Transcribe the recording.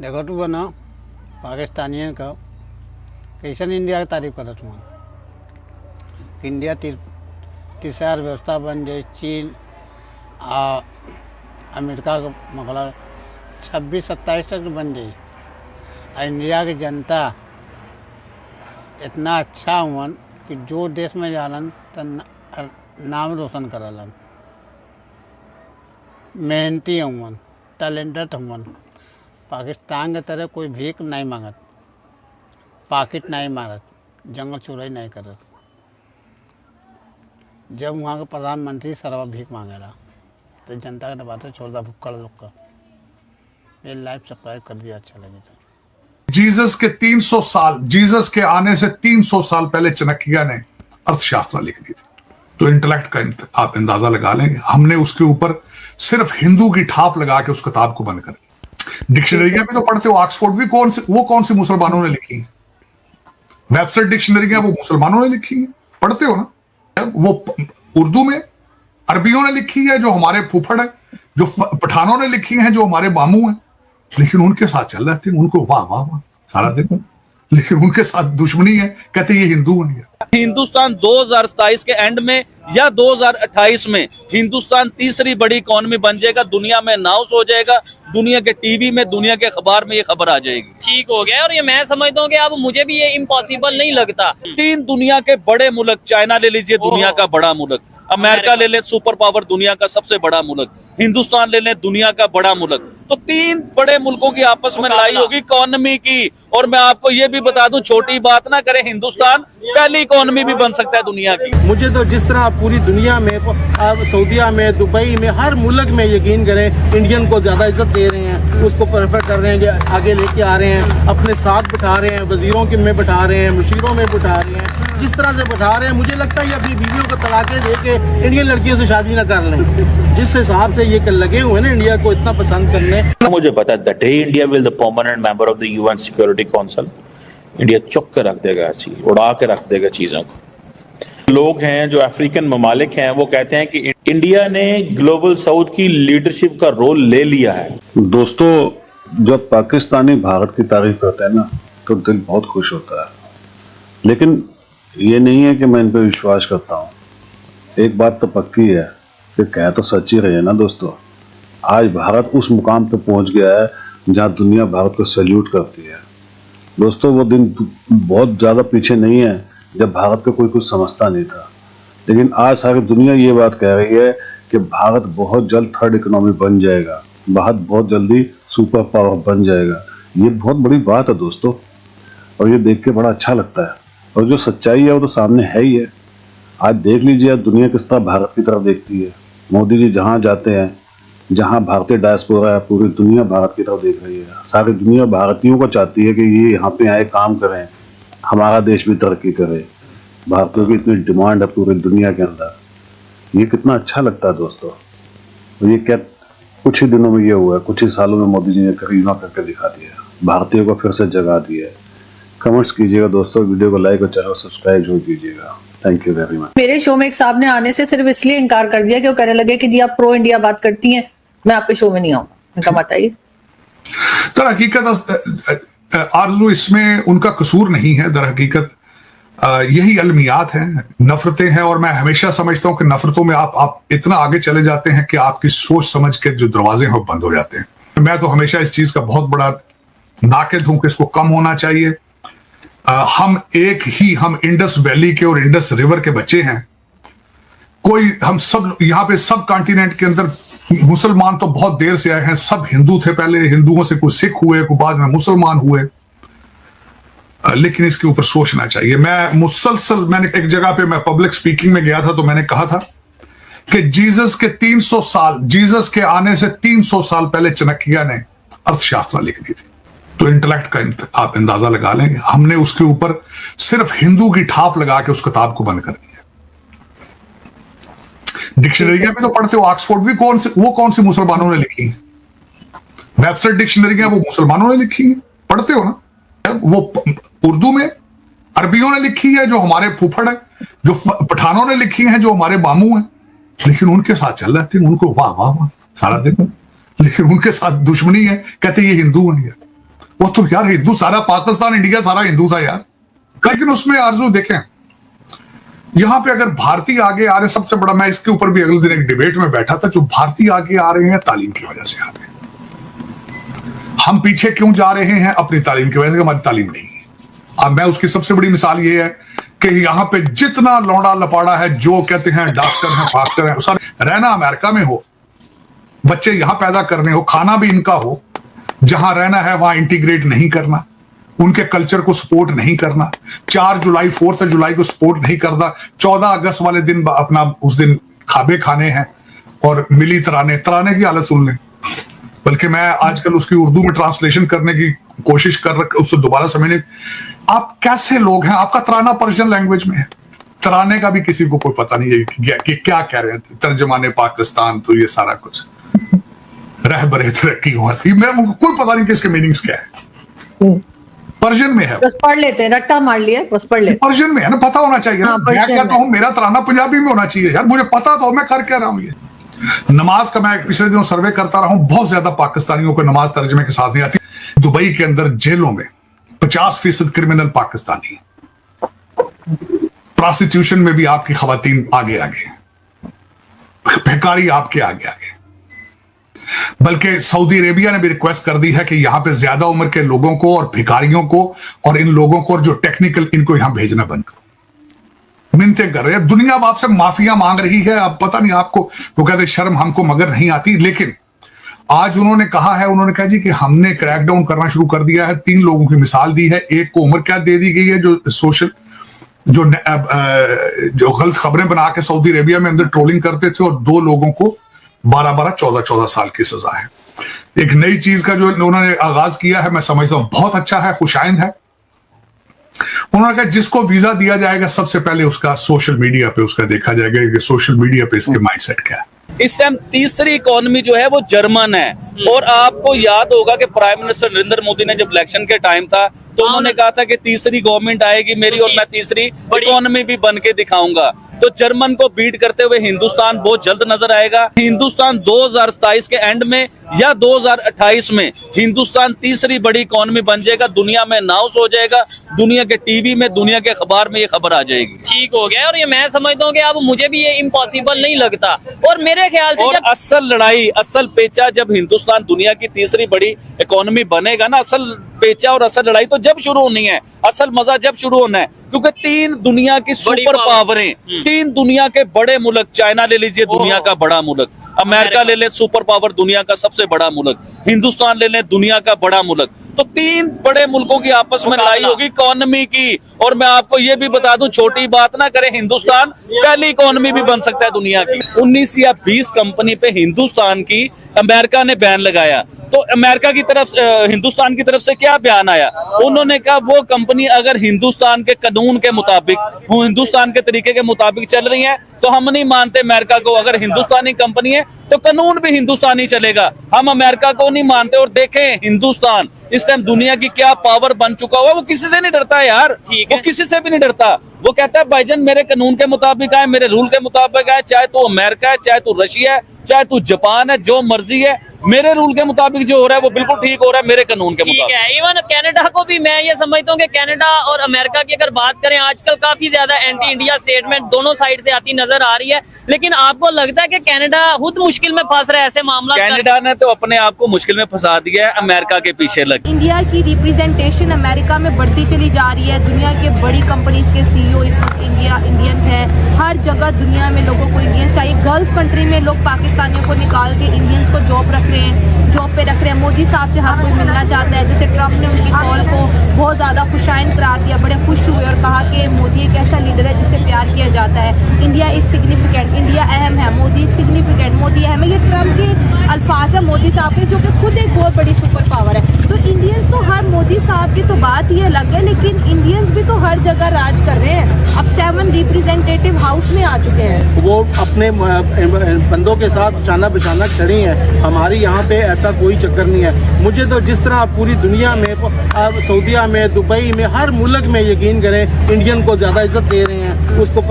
देखो तू बना पाकिस्तानियन का कैसन इंडिया की तारीफ करत हुआ। इंडिया तीसरा व्यवस्था बन जाए, चीन आ अमेरिका का मुकाबला 26-27 तक बन जाए। और इंडिया की जनता इतना अच्छा हुवन कि जो देश में जालन तो नाम रोशन करलन। मेहनती हुवन, टैलेंटेड हुवन। पाकिस्तान के तरह कोई भीख नहीं मांगत, पाकिट नहीं मारत, जंगल चोरी नहीं करत। जब वहाँ का प्रधानमंत्री सरवा भीख मांगेला तो जनता का बातें छोड़ दा भुक्कड़ लोग का। ये लाइव सब्सक्राइब कर दिया, अच्छा लगेगा। जीसस के 300 साल, जीसस के आने से 300 साल पहले चाणक्य ने अर्थशास्त्र लिख दी थी। तो इंटेलेक्ट का आप अंदाजा लगा लेंगे। हमने उसके ऊपर सिर्फ हिंदू की ठाप लगा के उस किताब को बंद कर दिया। डिक्शनरियां भी तो पढ़ते हो, ऑक्सफोर्ड भी कौन सी मुसलमानों ने लिखी है? वेबसाइट डिक्शनरियां वो मुसलमानों ने लिखी है, पढ़ते हो ना? वो उर्दू में अरबियों ने लिखी है जो हमारे फूफड़ है, जो पठानों ने लिखी है जो हमारे मामू हैं, लेकिन उनके साथ चल रहे थे, उनको वाह वाह वाह सारा दिन, लेकिन उनके साथ दुश्मनी है, कहते ये हिंदू हैं। हिंदुस्तान 2027 के एंड में या 2028 में हिंदुस्तान तीसरी बड़ी इकोनॉमी बन जाएगा, दुनिया में अनाउंस हो जाएगा, दुनिया के टीवी में, दुनिया के अखबार में ये खबर आ जाएगी। ठीक हो गया। और ये मैं समझता हूँ कि अब मुझे भी ये इम्पॉसिबल नहीं लगता। 3 दुनिया के बड़े मुल्क, चाइना ले लीजिए दुनिया का बड़ा मुल्क, अमेरिका ले ले सुपर पावर दुनिया का सबसे बड़ा मुल्क, हिंदुस्तान ले ले दुनिया का बड़ा मुल्क, तो 3 बड़े मुल्कों की आपस में लड़ाई होगी इकोनॉमी की। और मैं आपको ये भी बता दूं, छोटी बात ना करे, हिंदुस्तान पहली इकोनॉमी भी बन सकता है दुनिया की। मुझे तो जिस तरह पूरी दुनिया में, सऊदीया में, दुबई में, हर मुल्क में यकीन करें इंडियन को ज्यादा इज्जत दे रहे हैं, उसको प्रेफर कर रहे हैं, आगे लेके आ रहे हैं, अपने साथ बिठा रहे हैं, वजीरों के में बिठा रहे हैं, मुशीरों में बिठा रहे हैं, जिस तरह से बिठा रहे हैं। मुझे लगता है ये अपनी बीवियों को तलाकें दे के इंडियन लड़कियों से शादी न कर लें। जिस हिसाब से ये लगे हुए ना इंडिया को इतना पसंद करने। मुझे पता है the day India will the permanent member of the UN security council, India चुक के रख देगा हर चीज, उड़ा के रख देगा चीजों को। लोग हैं जो अफ्रीकन ममालिक हैं वो कहते हैं कि इंडिया ने ग्लोबल साउथ की लीडरशिप का रोल ले लिया है। दोस्तों, जब पाकिस्तानी भारत की तारीफ करते हैं ना तो दिल बहुत खुश होता है, लेकिन ये नहीं है कि मैं इन पर विश्वास करता हूँ। एक बात तो पक्की है कि कह तो सच्ची रहे ना दोस्तों। आज भारत उस मुकाम पे पहुंच गया है जहां दुनिया भारत को सैल्यूट करती है। दोस्तों, वो दिन बहुत ज़्यादा पीछे नहीं है जब भारत को कोई कुछ समझता नहीं था, लेकिन आज सारी दुनिया ये बात कह रही है कि भारत बहुत जल्द थर्ड इकोनॉमी बन जाएगा, भारत बहुत जल्दी सुपर पावर बन जाएगा। ये बहुत बड़ी बात है दोस्तों, और ये देख के बड़ा अच्छा लगता है। और जो सच्चाई है वो तो सामने है ही है। आज देख लीजिए दुनिया किस तरह भारत की तरफ देखती है। मोदी जी जहाँ जाते हैं, जहाँ भारतीय डायस्पोरा है, पूरी दुनिया भारत की तरफ देख रही है। सारी दुनिया भारतीयों को चाहती है कि ये यहाँ पे आए, काम करें, हमारा देश भी तरक्की करे। भारतीयों की इतनी डिमांड है पूरी दुनिया के अंदर। ये कितना अच्छा लगता है दोस्तों। और ये क्या कुछ ही दिनों में ये हुआ है, कुछ ही सालों में मोदी जी ने करीना करके दिखा दिया, भारतीयों को फिर से जगा दिया है। कमेंट्स कीजिएगा दोस्तों, वीडियो को लाइक और चैनल सब्सक्राइब जरूर कीजिएगा। Thank you very much. मेरे शो में एक साहब ने आने से सिर्फ इसलिए इनकार कर दिया कि वो कहने लगे कि जी आप प्रो इंडिया बात करती हैं, मैं आपके शो में नहीं आऊंगा। मैं कहा बताइए। दर हकीकत आरजू इसमें उनका कसूर नहीं है। दर हकीकत यही अलमियात हैं, नफरतें हैं। और मैं हमेशा समझता हूं कि नफरतों में आप इतना आगे चले जाते हैं कि आपकी सोच समझ के जो दरवाजे हैं वो बंद हो जाते हैं। मैं तो हमेशा इस चीज का बहुत बड़ा नाकिद हूं कि इसको कम होना चाहिए। हम इंडस वैली के और इंडस रिवर के बच्चे हैं। हम सब यहाँ पे सब कॉन्टिनेंट के अंदर मुसलमान तो बहुत देर से आए हैं। सब हिंदू थे पहले, हिंदुओं से कुछ सिख हुए, कुछ बाद में मुसलमान हुए। लेकिन इसके ऊपर सोचना चाहिए। मैंने एक जगह पे मैं पब्लिक स्पीकिंग में गया था तो मैंने कहा था कि जीसस के आने से 300 साल पहले चाणक्य ने अर्थशास्त्र लिख दी थी। तो इंटेलेक्ट का आप अंदाजा लगा लेंगे। हमने उसके ऊपर सिर्फ हिंदू की ठाप लगा के उस किताब को बंद कर दिया। डिक्शनरियां भी तो पढ़ते हो, ऑक्सफोर्ड भी कौन सी मुसलमानों ने लिखी है? वेबसाइट डिक्शनरियां वो मुसलमानों ने लिखी है, पढ़ते हो ना? वो उर्दू में अरबियों ने लिखी है जो हमारे फूफड़ है, जो पठानों ने लिखी है जो हमारे मामू हैं, लेकिन उनके साथ चल रहे थे, उनको वाह वाह वाह सारा दिन, लेकिन उनके साथ दुश्मनी है, कहते ये हिंदू हैं। वो तो यार हिंदू, सारा पाकिस्तान इंडिया सारा हिंदू था यार। लेकिन उसमें आरजू देखें, यहां पे अगर भारतीय आगे आ रहे, सबसे बड़ा, मैं इसके ऊपर भी अगले दिन एक डिबेट में बैठा था, जो भारतीय आगे आ रहे हैं तालीम की वजह से आ रहे हैं। हम पीछे क्यों जा रहे हैं? अपनी तालीम की वजह से। हमारी तालीम नहीं है। अब मैं उसकी सबसे बड़ी मिसाल ये है कि यहाँ पे जितना लौंडा लपाड़ा है, जो कहते हैं डॉक्टर हैं, फाक्टर हैं, सारे रहना अमेरिका में हो, बच्चे यहां पैदा करने हो, खाना भी इनका हो, जहां रहना है वहां इंटीग्रेट नहीं करना, उनके कल्चर को सपोर्ट नहीं करना, 4 जुलाई 4 जुलाई को सपोर्ट नहीं करना, 14 अगस्त वाले दिन अपना उस दिन खाबे खाने हैं और मिली तराने की हालत सुन लें। बल्कि मैं आजकल उसकी उर्दू में ट्रांसलेशन करने की कोशिश कर रहा, उससे दोबारा समझने। आप कैसे लोग हैं? आपका तराना पर्शियन लैंग्वेज में है, तराने का भी किसी को कोई पता नहीं है कि क्या कह रहे हैं। तर्जमाने पाकिस्तान, तो ये सारा कुछ रह बरे तरक्की होती, मैं कोई पता नहीं कि इसके मीनिंग्स क्या है। पर्शियन में है, बस पढ़ लेते हैं, रट्टा मार लिया, बस पढ़ लेते। पर्शियन में है ना, पता होना चाहिए। हाँ, मैं कहता हूं मेरा तराना पंजाबी में होना चाहिए यार, मुझे पता तो मैं कर क्या रहा हूं। ये नमाज का मैं पिछले दिनों सर्वे करता रहा हूं, बहुत ज्यादा पाकिस्तानियों को नमाज तर्जमे के साथ नहीं आती। दुबई के अंदर जेलों में 50% क्रिमिनल पाकिस्तानी, प्रोस्टिट्यूशन में भी आपकी खवातीन आगे, भिखारी आपके आगे। बल्कि सऊदी अरेबिया ने भी रिक्वेस्ट कर दी है कि यहां पे ज्यादा उम्र के लोगों को और भिखारियों को और इन लोगों को, और जो टेक्निकल, इनको यहां भेजना बंद करो। मिन्नतें कर रहे हैं दुनिया, अब आपसे माफिया मांग रही है। अब पता नहीं आपको, वो कहते शर्म हमको मगर नहीं आती। लेकिन आज उन्होंने कहा है, उन्होंने कहा जी कि हमने क्रैकडाउन करना शुरू कर दिया है। 3 लोगों की मिसाल दी है। एक को उम्र कैद दे दी गई है, जो सोशल जो गलत खबरें बना के सऊदी अरेबिया में अंदर ट्रोलिंग करते थे, और 2 लोगों को 12-12, 14-14 साल की सजा है। एक नई चीज का जो उन्होंने आगाज किया है, मैं समझता हूं बहुत अच्छा है, खुशाइंद है। उन्होंने कहा जिसको वीजा दिया जाएगा, सबसे पहले उसका सोशल मीडिया पे उसका देखा जाएगा कि सोशल मीडिया पे इसके माइंडसेट क्या है। इस टाइम तीसरी इकोनॉमी जो है वो जर्मन है। और आपको याद होगा कि प्राइम मिनिस्टर नरेंद्र मोदी ने जब इलेक्शन के टाइम था, तो उन्होंने कहा था कि तीसरी गवर्नमेंट आएगी मेरी और मैं तीसरी इकोनॉमी भी बन के दिखाऊंगा। तो जर्मन को बीट करते हुए हिंदुस्तान बहुत जल्द नजर आएगा। हिंदुस्तान 2027 के एंड में या 2028 में हिंदुस्तान तीसरी बड़ी इकोनॉमी बन जाएगा, दुनिया में अनाउंस हो जाएगा, दुनिया के टीवी में, दुनिया के अखबार में ये खबर आ जाएगी। ठीक हो गया। और ये मैं समझता हूँ कि अब मुझे भी ये इम्पॉसिबल नहीं लगता। और मेरे ख्याल से और असल लड़ाई, असल पेचा जब हिंदुस्तान दुनिया की तीसरी बड़ी इकोनॉमी बनेगा ना, असल पेचा और असल लड़ाई तो जब शुरू होनी है, असल मजा जब शुरू होना है। क्योंकि 3 दुनिया की सुपर पावरें, 3 दुनिया के बड़े मुल्क, चाइना ले लीजिए दुनिया का बड़ा मुल्क, अमेरिका ले ले सुपर पावर दुनिया का सबसे बड़ा मुल्क, हिंदुस्तान ले ले दुनिया का बड़ा मुल्क। तो 3 बड़े मुल्कों की आपस में लड़ाई होगी इकोनॉमी की। और मैं आपको ये भी बता दूं, छोटी बात ना करें, हिंदुस्तान पहली इकोनॉमी भी बन सकता है दुनिया की। 19 या 20 कंपनी पे हिंदुस्तान की अमेरिका ने बैन लगाया। तो अमेरिका की तरफ, हिंदुस्तान की तरफ से क्या बयान आया? उन्होंने कहा वो कंपनी अगर हिंदुस्तान के कानून के मुताबिक, वो हिंदुस्तान के तरीके के मुताबिक चल रही है, तो हम नहीं मानते अमेरिका को। अगर हिंदुस्तानी कंपनी है तो कानून भी हिंदुस्तानी चलेगा, हम अमेरिका को नहीं मानते। और देखें हिंदुस्तान इस टाइम दुनिया की क्या पावर बन चुका हुआ, वो किसी से नहीं डरता है यार, वो किसी से भी नहीं डरता। वो कहता है भाईजान मेरे कानून के मुताबिक आए, मेरे रूल के मुताबिक आए, चाहे तू अमेरिका है, चाहे तू रशिया है, चाहे तू जापान है, जो मर्जी है, मेरे रूल के मुताबिक जो हो रहा है वो बिल्कुल ठीक हो रहा है, मेरे कानून के मुताबिक। ठीक है। इवन कनाडा को भी मैं ये समझता हूँ कि कनाडा और अमेरिका की अगर बात करें, आजकल काफी ज्यादा एंटी इंडिया स्टेटमेंट दोनों साइड से आती नजर आ रही है। लेकिन आपको लगता है कि कनाडा खुद मुश्किल में फंस रहा है ऐसे मामला? कनाडा ने तो अपने आप को मुश्किल में फंसा दिया है, अमेरिका के पीछे लग। इंडिया की रिप्रेजेंटेशन अमेरिका में बढ़ती चली जा रही है। दुनिया के बड़ी कंपनीज के सीईओ इस वक्त इंडियंस हैं। हर जगह दुनिया में लोगों को इंडियंस चाहिए। गल्फ कंट्री में लोग पाकिस्तानियों को निकाल के इंडियंस को जॉब पे रख रहे हैं। मोदी साहब से हर कोई मिलना चाहता है। जैसे ट्रम्प ने उनकी कॉल को बहुत ज़्यादा खुशाइन करार दिया, बड़े खुश हुए और कहा कि मोदी एक ऐसा लीडर है जिससे प्यार किया जाता है। इंडिया इज सिग्निफिकेंट, इंडिया अहम है, मोदी सिग्निफिकेंट, मोदी अहम है। ये ट्रम्प के अल्फाज है मोदी साहब के, जो कि खुद एक बहुत बड़ी सुपर पावर है। तो इंडियंस तो हर मोदी साहब की तो बात ही अलग है, लेकिन इंडियंस भी तो हर जगह राज कर रहे हैं। अब 7 रिप्रेजेंटेटिव हाउस में आ चुके हैं। वो अपने बंदों के साथ शाना बिशाना खड़ी हैं। हमारी यहाँ पे ऐसा कोई चक्कर नहीं है। मुझे तो जिस तरह पूरी दुनिया में, सऊदीया में, दुबई में, हर मुल्क में यकीन करें इंडियन को ज़्यादा इज्जत दे रहे हैं, उसको